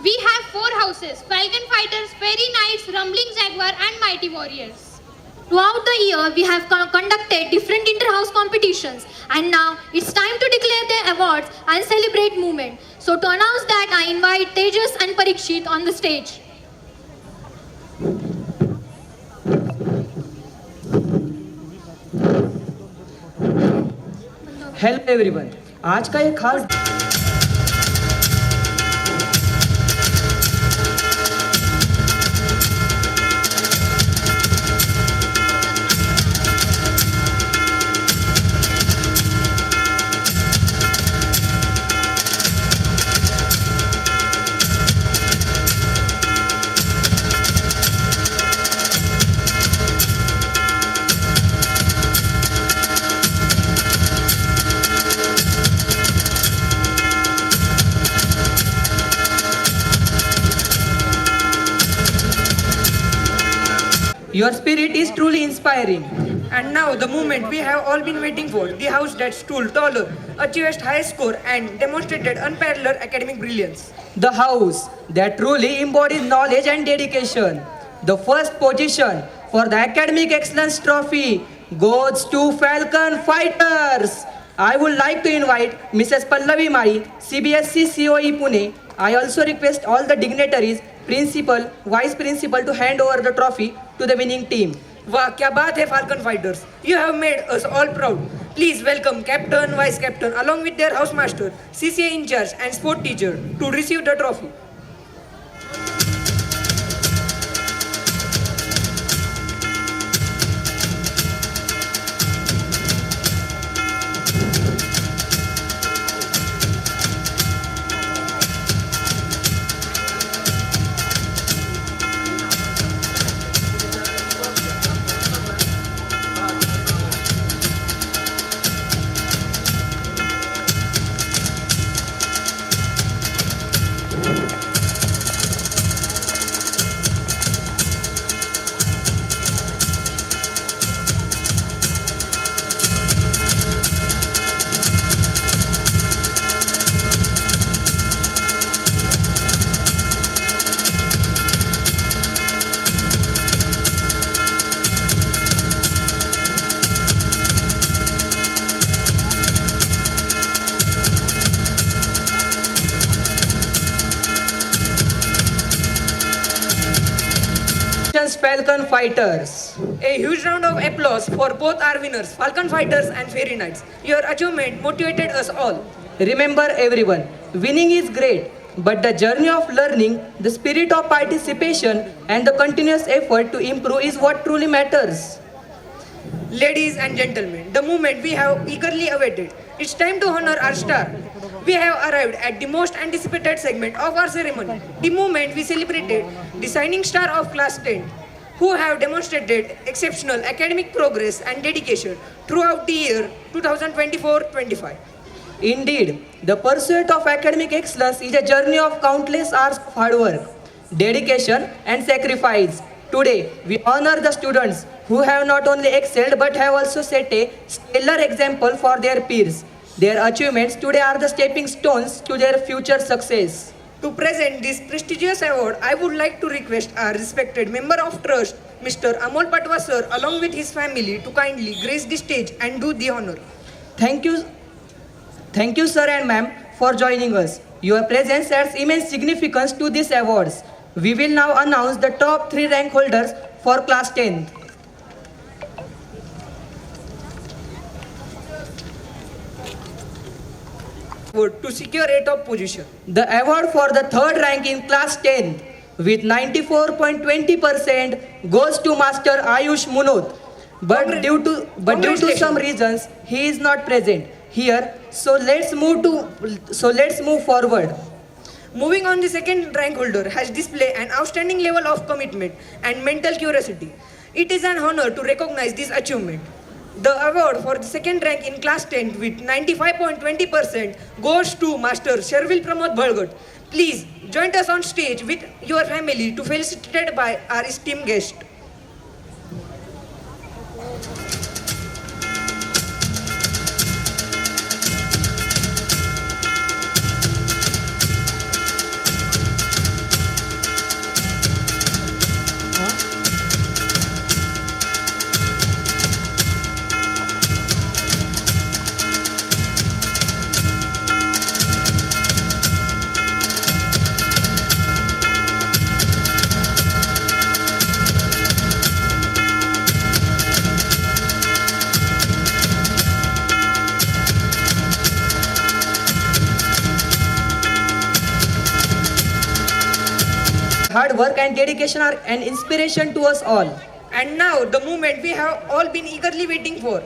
We have four houses: Falcon Fighters, Fairy Knights, Rumbling Jaguar and Mighty Warriors. Throughout the year, we have conducted different inter-house competitions, and now it's time to declare the awards and celebrate movement. So to announce that, I invite Tejas and Parikshit on the stage. Hello everyone, आज का ये खास Your spirit is truly inspiring. And now the moment we have all been waiting for, the house that stood taller, achieved highest score and demonstrated unparalleled academic brilliance. The house that truly embodies knowledge and dedication. The first position for the Academic Excellence Trophy goes to Falcon Fighters. I would like to invite Mrs. Pallavi Mai, CBSC COE Pune. I also request all the dignitaries, principal, vice principal to hand over the trophy to the winning team. वाह क्या बात है Falcon Fighters! You have made us all proud. Please welcome captain, vice captain along with their house master, CCA in charge and sport teacher to receive the trophy. Falcon Fighters. A huge round of applause for both our winners, Falcon Fighters and Fairy Knights. Your achievement motivated us all. Remember everyone, winning is great, but the journey of learning, the spirit of participation and the continuous effort to improve is what truly matters. Ladies and gentlemen, the moment we have eagerly awaited, it's time to honor our star. We have arrived at the most anticipated segment of our ceremony, the moment we celebrated the shining star of class 10, who have demonstrated exceptional academic progress and dedication throughout the year 2024-25. Indeed, the pursuit of academic excellence is a journey of countless hours of hard work, dedication and sacrifice. Today, we honor the students who have not only excelled but have also set a stellar example for their peers. Their achievements today are the stepping stones to their future success. To present this prestigious award, I would like to request our respected member of trust, Mr. Amol Patwa sir, along with his family, to kindly grace the stage and do the honor. Thank you sir and ma'am for joining us. Your presence adds immense significance to these awards. We will now announce the top 3 rank holders for class 10th. To secure a top position. The award for the third rank in class 10 with 94.20% goes to Master Ayush Munot. But due to some reasons, he is not present here. So let's move forward. Moving on, the second rank holder has displayed an outstanding level of commitment and mental curiosity. It is an honor to recognize this achievement. The award for the second rank in class 10 with 95.20% goes to Master Sharvil Pramod Bhalgat. Please join us on stage with your family to felicitate by our esteemed guest. hard work and dedication are an inspiration to us all. And now the moment we have all been eagerly waiting for.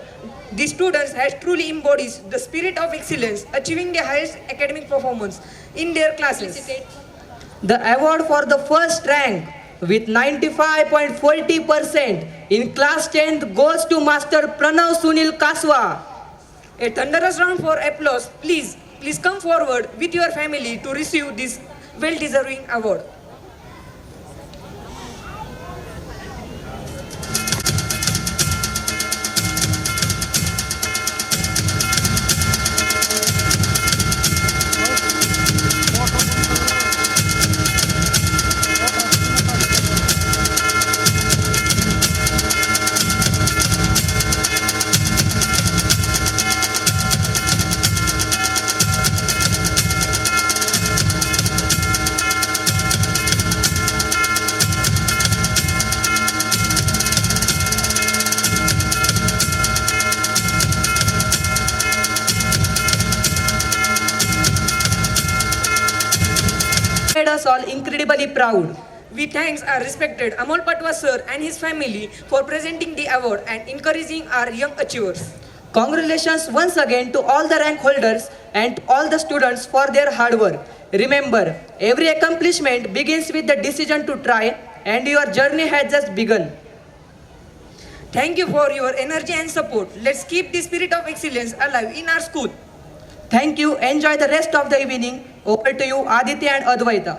The students has truly embodies the spirit of excellence, achieving the highest academic performance in their classes. The award for the first rank with 95.40% in class 10th goes to Master Pranav Sunil Kaswa. A thunderous round for applause. Please come forward with your family to receive this well-deserving award. Made us all incredibly proud. We thanks our respected Amol Patwa sir and his family for presenting the award and encouraging our young achievers. Congratulations once again to all the rank holders and all the students for their hard work. Remember, every accomplishment begins with the decision to try, and your journey has just begun. Thank you for your energy and support. Let's keep the spirit of excellence alive in our school. Thank you. Enjoy the rest of the evening. Over to you, Aditya and Advaita.